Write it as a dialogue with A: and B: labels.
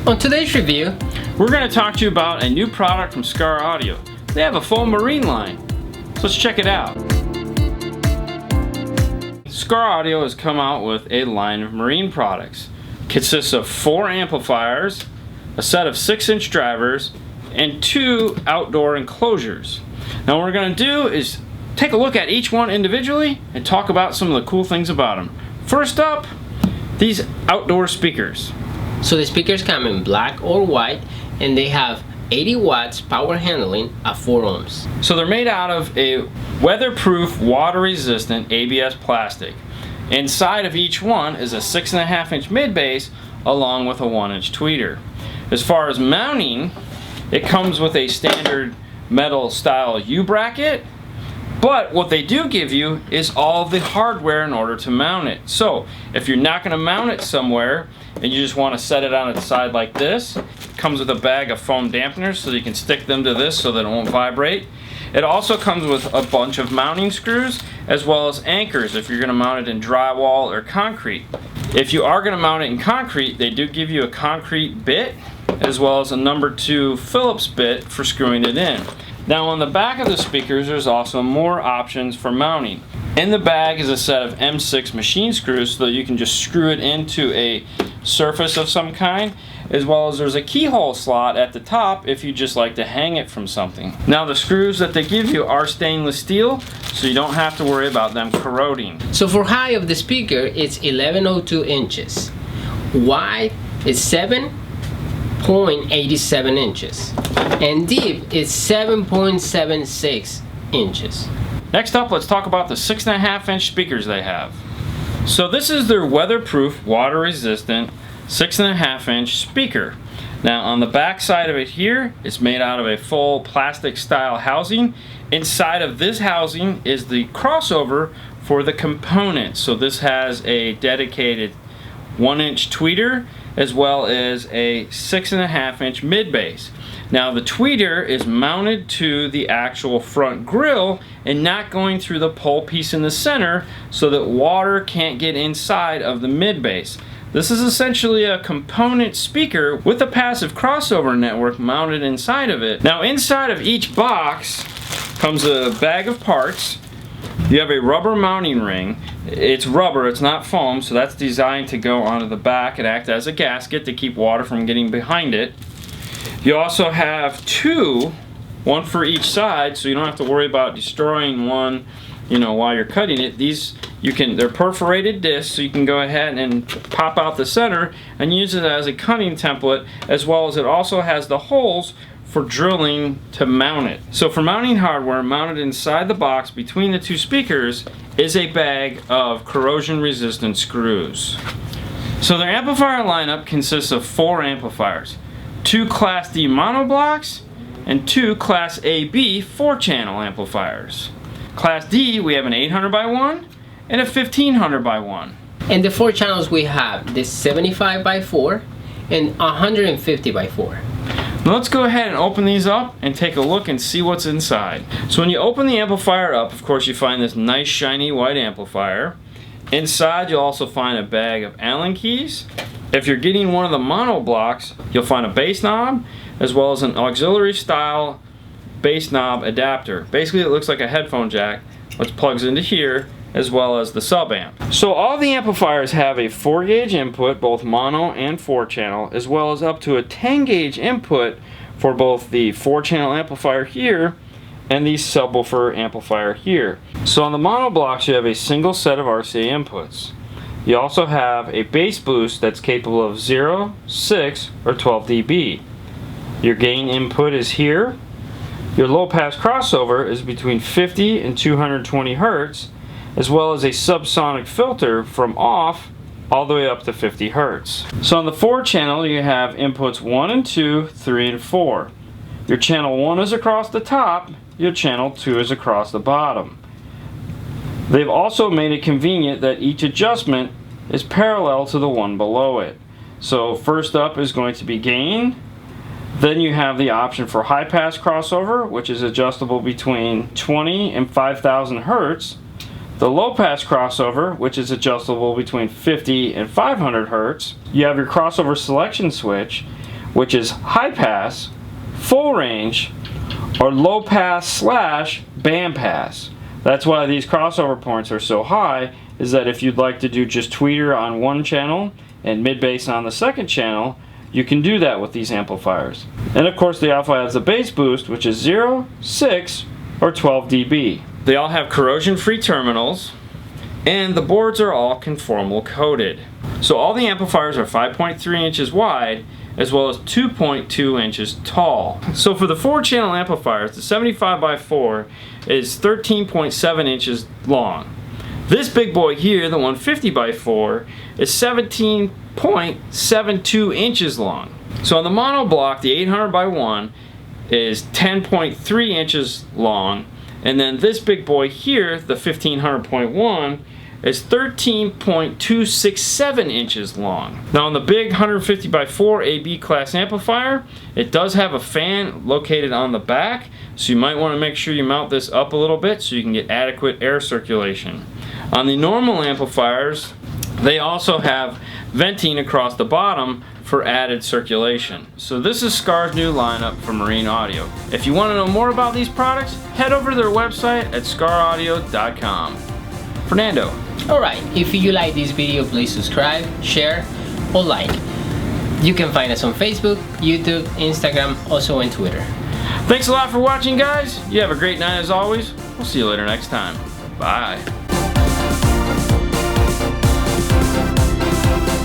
A: On today's review,
B: we're going to talk to you about a new product from Skar Audio. They have a full marine line, so let's check it out. Skar Audio has come out with a line of marine products. It consists of 4 amplifiers, a set of 6-inch drivers, and 2 outdoor enclosures. Now what we're going to do is take a look at each one individually and talk about some of the cool things about them. First up, these outdoor speakers.
A: So the speakers come in black or white, and they have 80 watts power handling at 4 ohms.
B: So they're made out of a weatherproof, water-resistant ABS plastic. Inside of each one is a 6.5-inch mid-bass along with a 1-inch tweeter. As far as mounting, it comes with a standard metal style U-bracket, but what they do give you is all the hardware in order to mount it. So if you're not going to mount it somewhere and you just want to set it on its side like this, it comes with a bag of foam dampeners so you can stick them to this so that it won't vibrate. It also comes with a bunch of mounting screws as well as anchors if you're going to mount it in drywall or concrete. If you are going to mount it in concrete, they do give you a concrete bit as well as a number 2 Phillips bit for screwing it in. Now on the back of the speakers there's also more options for mounting. In the bag is a set of M6 machine screws so that you can just screw it into a surface of some kind, as well as there's a keyhole slot at the top if you just like to hang it from something. Now the screws that they give you are stainless steel, so you don't have to worry about them corroding.
A: So for height of the speaker, it's 1102 inches. Wide is 7.87 inches. And deep is 7.76 inches.
B: Next up, let's talk about the 6.5-inch speakers they have. So this is their weatherproof, water-resistant 6.5-inch speaker. Now on the back side of it here, it's made out of a full plastic style housing. Inside of this housing is the crossover for the components. So this has a dedicated 1-inch tweeter as well as a 6.5-inch mid-bass. Now the tweeter is mounted to the actual front grille and not going through the pole piece in the center so that water can't get inside of the mid-bass. This is essentially a component speaker with a passive crossover network mounted inside of it. Now inside of each box comes a bag of parts. You have a rubber mounting ring. It's rubber, it's not foam, so that's designed to go onto the back and act as a gasket to keep water from getting behind it. You also have 2, one for each side, so you don't have to worry about destroying one, while you're cutting it. They're perforated discs, so you can go ahead and pop out the center and use it as a cutting template, as well as it also has the holes for drilling to mount it. So for mounting hardware, mounted inside the box between the 2 speakers is a bag of corrosion resistant screws. So their amplifier lineup consists of 4 amplifiers, 2 Class D monoblocks, and 2 Class AB 4-channel amplifiers. Class D, we have an 800x1 and a 1500x1.
A: And the 4 channels we have this 75x4 and 150x4.
B: Now let's go ahead and open these up and take a look and see what's inside. So when you open the amplifier up, of course you find this nice shiny white amplifier. Inside you'll also find a bag of Allen keys. If you're getting one of the mono blocks, you'll find a bass knob as well as an auxiliary style bass knob adapter. Basically it looks like a headphone jack, which plugs into here, as well as the sub amp. So all the amplifiers have a 4-gauge input, both mono and 4-channel, as well as up to a 10-gauge input for both the 4-channel amplifier here and the subwoofer amplifier here. So on the mono blocks you have a single set of RCA inputs. You also have a bass boost that's capable of 0, 6, or 12 dB. Your gain input is here. Your low pass crossover is between 50 and 220 Hertz, as well as a subsonic filter from off all the way up to 50 Hertz. So on the 4-channel you have inputs 1 and 2, 3 and 4. Your channel 1 is across the top, your channel 2 is across the bottom. They've also made it convenient that each adjustment is parallel to the one below it. So first up is going to be gain. Then you have the option for high pass crossover, which is adjustable between 20 and 5000 Hertz. The low pass crossover, which is adjustable between 50 and 500 Hertz. You have your crossover selection switch, which is high pass, full range, or low pass / band pass. That's why these crossover points are so high, is that if you'd like to do just tweeter on one channel and mid bass on the second channel, you can do that with these amplifiers. And of course they also have the bass boost, which is 0, 6, or 12 dB. They all have corrosion-free terminals, and the boards are all conformal coated. So all the amplifiers are 5.3 inches wide, as well as 2.2 inches tall. So for the 4-channel amplifiers, the 75x4 is 13.7 inches long. This big boy here, the 150x4, is 17.72 inches long. So on the mono block, the 800x1 is 10.3 inches long, and then this big boy here, the 1500.1, is 13.267 inches long. Now on the big 150x4 AB class amplifier, it does have a fan located on the back, so you might want to make sure you mount this up a little bit so you can get adequate air circulation. On the normal amplifiers, they also have venting across the bottom for added circulation. So this is Skar's new lineup for marine audio. If you want to know more about these products, head over to their website at skaraudio.com. Fernando.
A: Alright, if you like this video, please subscribe, share, or like. You can find us on Facebook, YouTube, Instagram, also on Twitter.
B: Thanks a lot for watching, guys. You have a great night as always. We'll see you later next time. Bye.